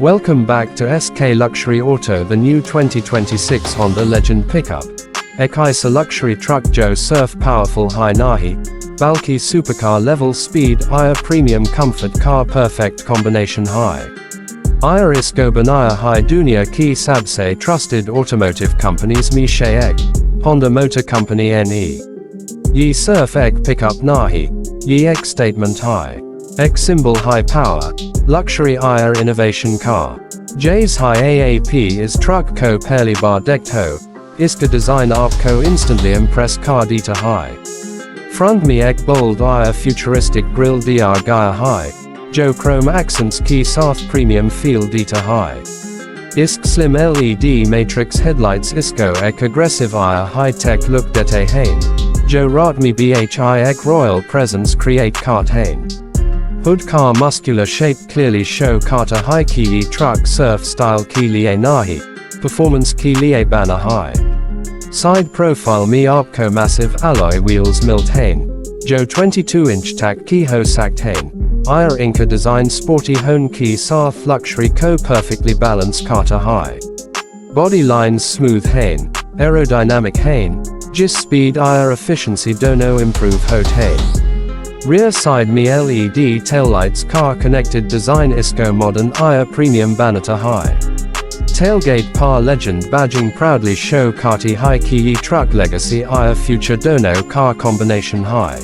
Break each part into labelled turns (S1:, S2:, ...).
S1: Welcome back to SK Luxury Auto. The new 2026 Honda Legend pickup. Ek Isa luxury truck jo surf powerful high nahi. Balki supercar level speed Iya premium comfort car perfect combination high. Iya isko banaya high dunia ki sabse trusted automotive companies me ek. Honda Motor Company ne. Ye surf ek pickup nahi. Ye ek statement high. Ek symbol high power. Luxury Iya innovation car. Jaisi high AAP is truck ko pehli bar dekht ho. Iska design aapko instantly impress car dita high. Front me ek bold Iya futuristic grille diya gaya high. Jo chrome accents ki sath premium feel dita high. Isk slim LED matrix headlights isko ek aggressive Iya high-tech look dete hain. Jo rat me bhi ek royal presence create karte hain. Hood car muscular shape clearly show karta high ki truck surf style ki liye nahi. Performance ki liye banner high. Side profile me aapko massive alloy wheels milt hain. Jo 22-inch tak ki ho sakt hain. Iya Inca design sporty hone ki sath luxury co perfectly balanced karta high. Body lines smooth hain. Aerodynamic hain. Gis speed Iya efficiency dono improve hot hain. Rear side me LED taillights car connected design isko modern Iya premium banata high. Tailgate par legend badging proudly show karte high ki truck legacy Iya future dono car combination high.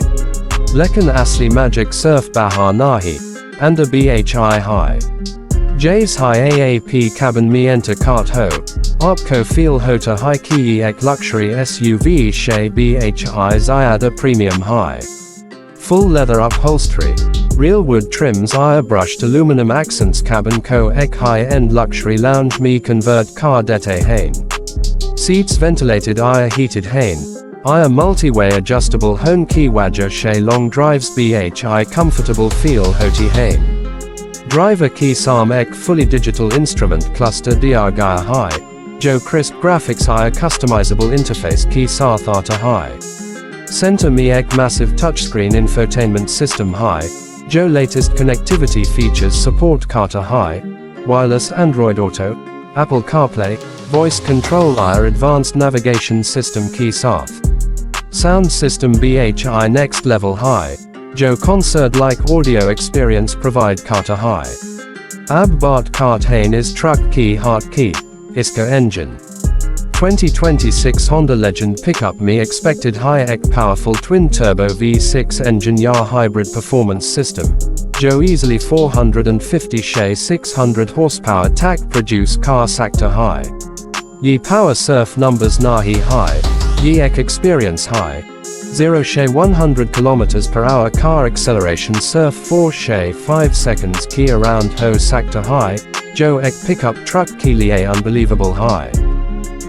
S1: Lekar asli magic surf bahar nahi. And a bhi high. Jaisi high AAP cabin me enter kart ho. Aapko feel hota high ki ek luxury SUV she bhi zyada premium high. Full leather upholstery. Real wood trims Iya brushed aluminum accents cabin ko ek high-end luxury lounge me convert car dete hain. Seats ventilated Iya heated hain. Iya multi-way adjustable hone ki wajah she long drives bhi comfortable feel hoti hain. Driver ki sam ek fully digital instrument cluster diya gaya high. Jo crisp graphics Iya customizable interface ki sath aata high. Center me ek massive touchscreen infotainment system high. Jo latest connectivity features support Karta high. Wireless Android Auto, Apple CarPlay, voice control Iya advanced navigation system ki sath. Sound system bhi next level high. Jo concert like audio experience provide Karta high. Ab Bart karte hain is truck ki heart ki. Isko engine. 2026 Honda Legend pickup me expected high-ek powerful twin-turbo V6 engine ya hybrid performance system. Jo easily 450 she 600 horsepower tak produce car sector high. Ye power surf numbers nahi high. Ye ek experience high. 0 she 100 km/h car acceleration surf 4 she 5 seconds ki around ho sector high. Jo ek pickup truck ki liye unbelievable high.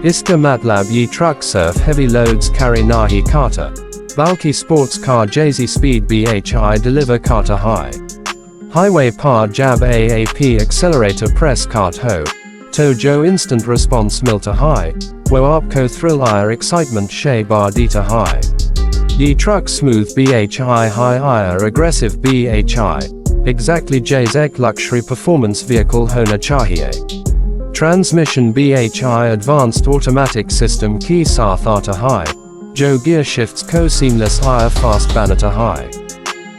S1: Iska matlab ye truck surf heavy loads carry nahi karta. Balki sports car jaisi speed bhi deliver karta high. Highway par jab AAP accelerator press kart ho. To jo instant response milta high. Wo aapko thrill Iya excitement she bar dita high. Ye truck smooth bhi high Iya aggressive bhi. Exactly Jaisi luxury performance vehicle hona chahiye. Transmission bhi advanced automatic system ki sath aata high. Jo gear shifts ko seamless Iya fast banata high.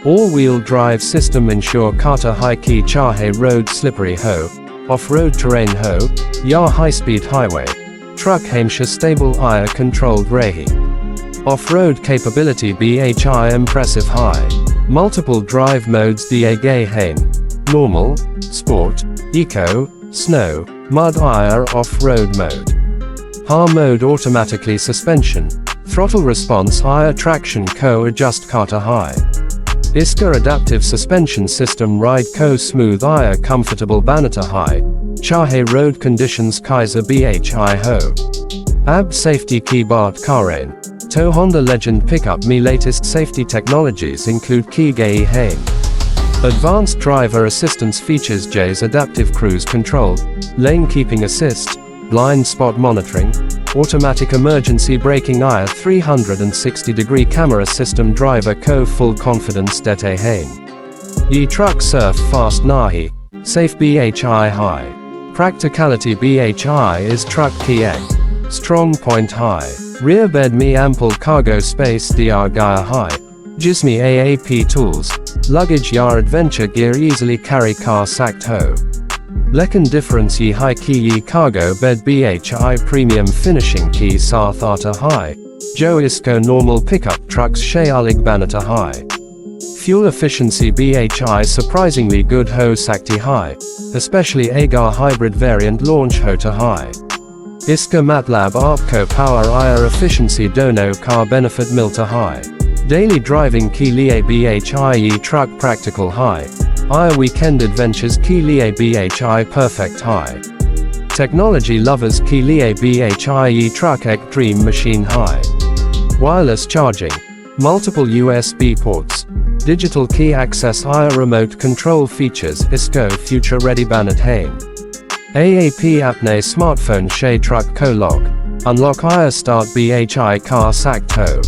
S1: All-wheel drive system ensure karta high ki chahe road slippery ho. Off-road terrain ho. Ya high-speed highway. Truck hamsha stable Iya controlled rehi. Off-road capability bhi impressive high. Multiple drive modes gaya hain. Normal, sport, eco, snow, mud Iya off-road mode. Ha mode automatically suspension. Throttle response Iya traction co adjust karta high. Iska adaptive suspension system ride co smooth Iya comfortable banata high. Chahe road conditions kaiser bhi ho. Ab safety ki bart kare. To Honda Legend pickup me latest safety technologies include ki gaya hain. Advanced driver assistance features Jaisi adaptive cruise control, lane keeping assist, blind spot monitoring, automatic emergency braking Iya 360-degree camera system driver co full confidence dete hain. Ye truck surf fast nahi. Safe bhi high. Practicality bhi is truck kiya. Strong point high. Rear bed me ample cargo space diya gaya high. Jisme aap tools. Luggage ya adventure gear easily carry car sacked ho. Lekar difference ye high key ye cargo bed bhi premium finishing key saath aata high. Jo isko normal pickup trucks shay alag banata high. Fuel efficiency bhi surprisingly good ho sakti high, especially agar hybrid variant launch ho to high. Isko matlab aapko power air efficiency dono car benefit milta high. Daily driving ki liye bhi truck practical high. Air weekend adventures ki liye bhi perfect high. Technology lovers ki liye bhi truck ek dream machine high. Wireless charging. Multiple USB ports. Digital key access air remote control features isko future ready banat hain. AAP apne smartphone shay truck ko log. Unlock air start bhi car sack tow.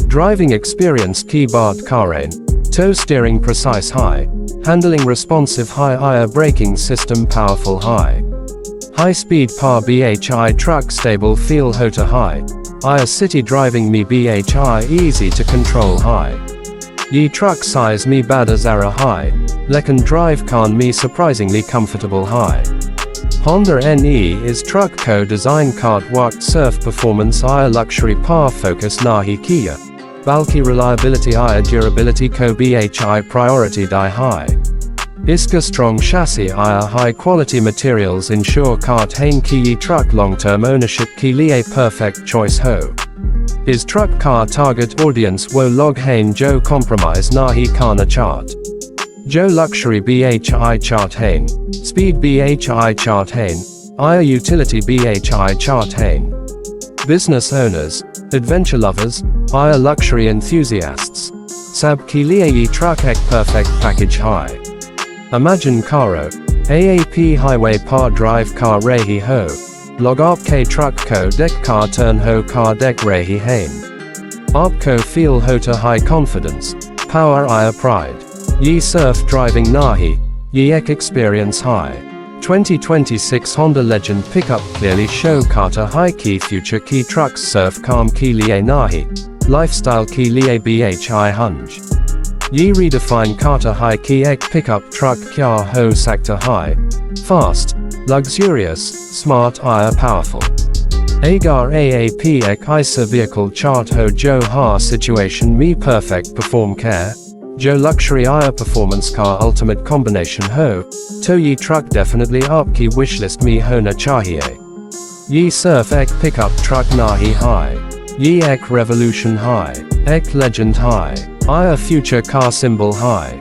S1: Driving experience key bart kare. Tow steering precise high. Handling responsive high air braking system powerful high. High speed par bhi truck stable feel ho to high. Air city driving me bhi easy to control high. Ye truck size me bada zara high. Lekar drive can me surprisingly comfortable high. Honda NE is truck co-design kart wakt surf performance air luxury par focus nahi kiya. Balki reliability air durability ko bhi priority die high. Iska strong chassis air high quality materials ensure kart hain ki truck long-term ownership ki liye perfect choice ho. Is truck car target audience wo log hain jo compromise nahi kana chart. Jo luxury bhi chart hain. Speed bhi chart hain. Air utility bhi chart hain. Business owners, adventure lovers, air luxury enthusiasts. Sab ki liye truck ek perfect package high. Imagine karo. AAP highway par drive car rehi ho. Log aapke truck ko deck car turn ho car deck rehi hain. Aapko feel ho to high confidence. Power air pride. Ye surf driving nahi. Ye ek experience high. 2026 Honda Legend pickup clearly show karta high key future key trucks surf calm ki liye nahi. Lifestyle ki liye bhi hunch. Ye redefine karta high key ek pickup truck kya ho sector high. Fast, luxurious, smart air powerful. Agar aap ek isa vehicle chart ho jo ha situation me perfect perform care. Jo luxury air performance car ultimate combination ho. To ye truck definitely aapki wishlist me hona chahiye. Ye surf ek pickup truck nahi high. Ye ek revolution high. Ek legend high. Air future car symbol high.